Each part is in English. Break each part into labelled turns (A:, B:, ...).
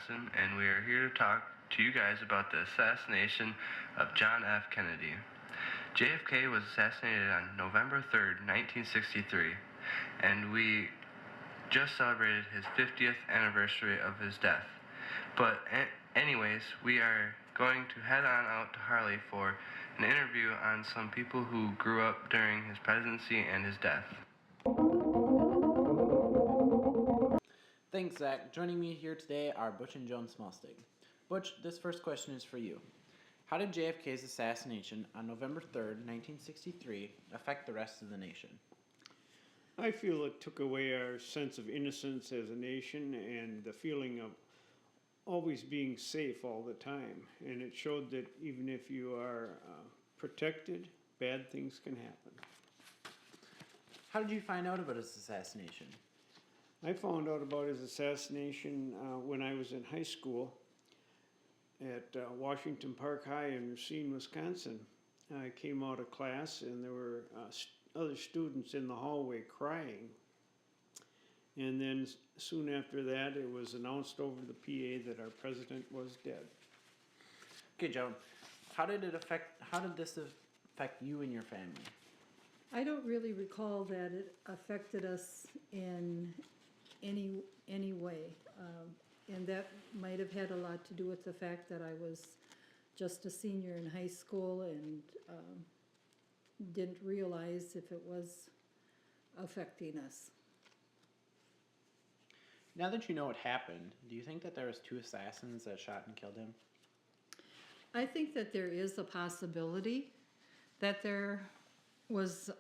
A: Wisconsin, and we are here to talk to you guys about the assassination of John F. Kennedy. JFK was assassinated on November 3rd, 1963, and we just celebrated his 50th anniversary of his death. But anyways, we are going to head on out to Harley for an interview on some people who grew up during his presidency and his death.
B: Thanks, Zach. Joining me here today are Butch and Joan Smallstig. Butch, this first question is for you. How did JFK's assassination on November 3rd, 1963 affect the rest of the nation?
C: I feel it took away our sense of innocence as a nation and the feeling of always being safe all the time. And it showed that even if you are protected, bad things can happen.
B: How did you find out about his assassination?
C: I found out about his assassination when I was in high school at Washington Park High in Racine, Wisconsin. I came out of class and there were other students in the hallway crying. And then soon after that, it was announced over the PA that our president was dead.
B: Okay, Joan, how did this affect you and your family?
D: I don't really recall that it affected us in any way. And that might have had a lot to do with the fact that I was just a senior in high school and didn't realize if it was affecting us.
B: Now that you know what happened, do you think that there was two assassins that shot and killed him?
D: I think that there is a possibility that there was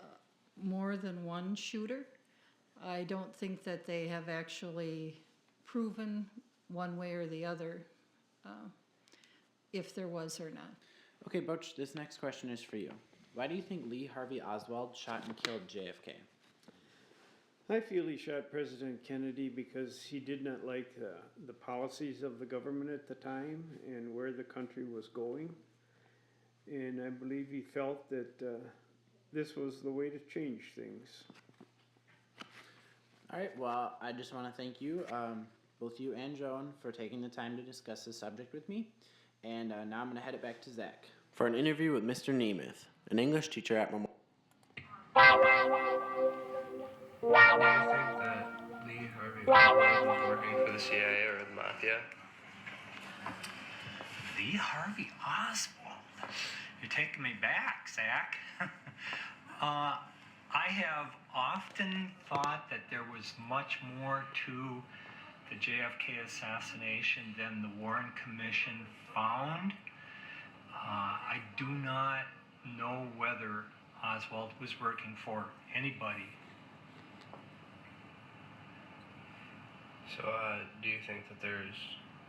D: more than one shooter. I don't think that they have actually proven one way or the other if there was or not.
B: Okay, Butch, this next question is for you. Why do you think Lee Harvey Oswald shot and killed JFK?
C: I feel he shot President Kennedy because he did not like the policies of the government at the time and where the country was going. And I believe he felt that this was the way to change things.
B: All right, well, I just want to thank you, both you and Joan, for taking the time to discuss this subject with me. And now I'm going to head it back to Zach for an interview with Mr. Nemeth, an English teacher at Memorial.
A: Do you think that Lee Harvey Oswald was working for the CIA or the Mafia?
E: Lee Harvey Oswald? You're taking me back, Zach. I have often thought that there was much more to the JFK assassination than the Warren Commission found. I do not know whether Oswald was working for anybody.
A: So, do you think that there's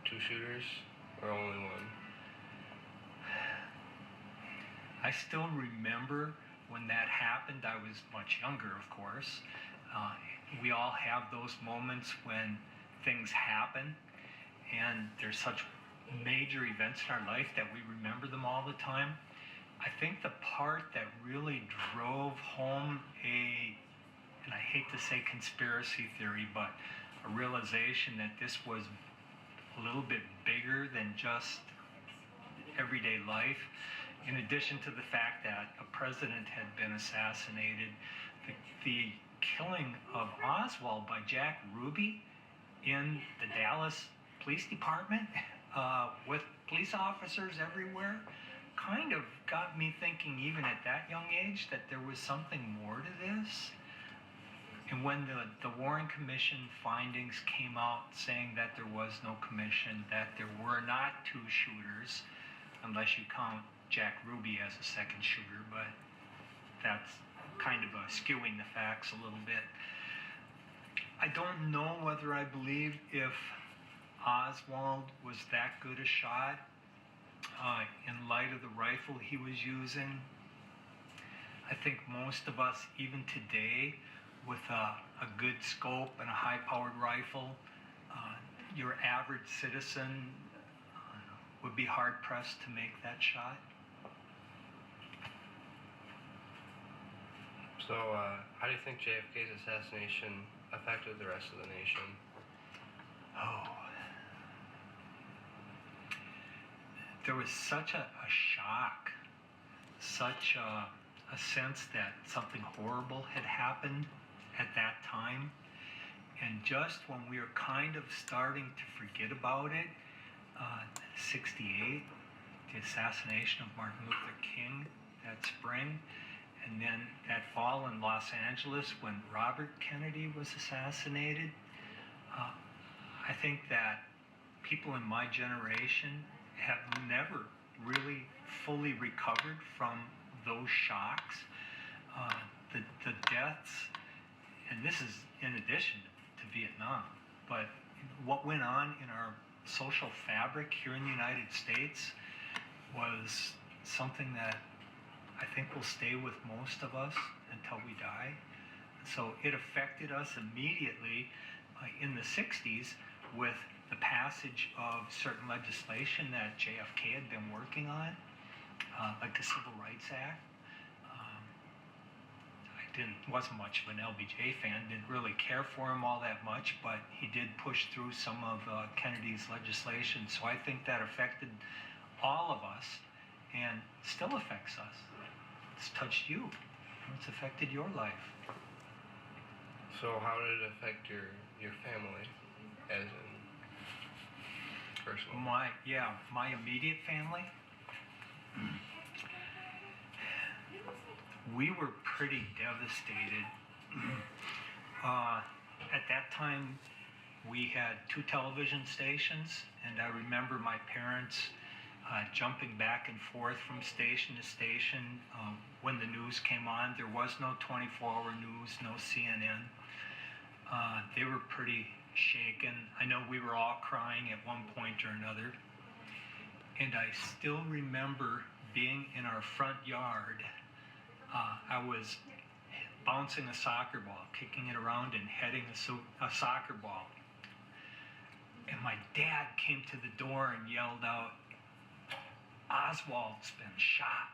A: two shooters or only one?
E: I still remember when that happened. I was much younger, of course. We all have those moments when things happen, and there's such major events in our life that we remember them all the time. I think the part that really drove home and I hate to say conspiracy theory, but a realization that this was a little bit bigger than just everyday life. In addition to the fact that a president had been assassinated, the killing of Oswald by Jack Ruby in the Dallas Police Department with police officers everywhere kind of got me thinking, even at that young age, that there was something more to this. And when the Warren Commission findings came out saying that there was no commission, that there were not two shooters, unless you count Jack Ruby as a second shooter, but that's kind of skewing the facts a little bit. I don't know whether I believe if Oswald was that good a shot in light of the rifle he was using. I think most of us, even today, with a good scope and a high-powered rifle, your average citizen would be hard-pressed to make that shot.
A: So, how do you think JFK's assassination affected the rest of the nation?
E: Oh, there was such a shock, such a sense that something horrible had happened at that time. And just when we were kind of starting to forget about it, 68, the assassination of Martin Luther King that spring, and then that fall in Los Angeles when Robert Kennedy was assassinated, I think that people in my generation have never really fully recovered from those shocks. The deaths, and this is in addition to Vietnam, but what went on in our social fabric here in the United States was something that I think will stay with most of us until we die. So it affected us immediately in the 60s with the passage of certain legislation that JFK had been working on, like the Civil Rights Act. Wasn't much of an LBJ fan, didn't really care for him all that much, but he did push through some of Kennedy's legislation. So I think that affected all of us and still affects us. It's touched you. It's affected your life.
A: So how did it affect your family, as in personal?
E: My immediate family. We were pretty devastated. At that time, we had 2 television stations, and I remember my parents jumping back and forth from station to station when the news came on. There was no 24-hour news, no CNN. They were pretty shaken. I know we were all crying at one point or another. And I still remember being in our front yard. I was bouncing a soccer ball, kicking it around and heading a soccer ball. And my dad came to the door and yelled out, "Oswald's been shot."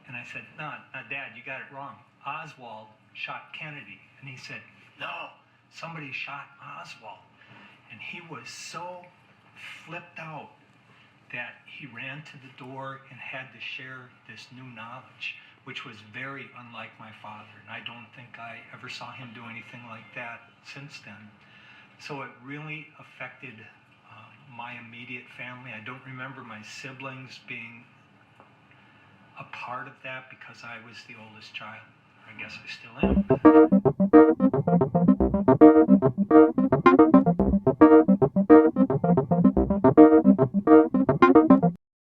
E: And I said, no, Dad, you got it wrong. Oswald shot Kennedy. And he said, "No, somebody shot Oswald." And he was so flipped out that he ran to the door and had to share this new knowledge, which was very unlike my father. And I don't think I ever saw him do anything like that since then. So it really affected my immediate family. I don't remember my siblings being a part of that because I was the oldest child. I guess I still am.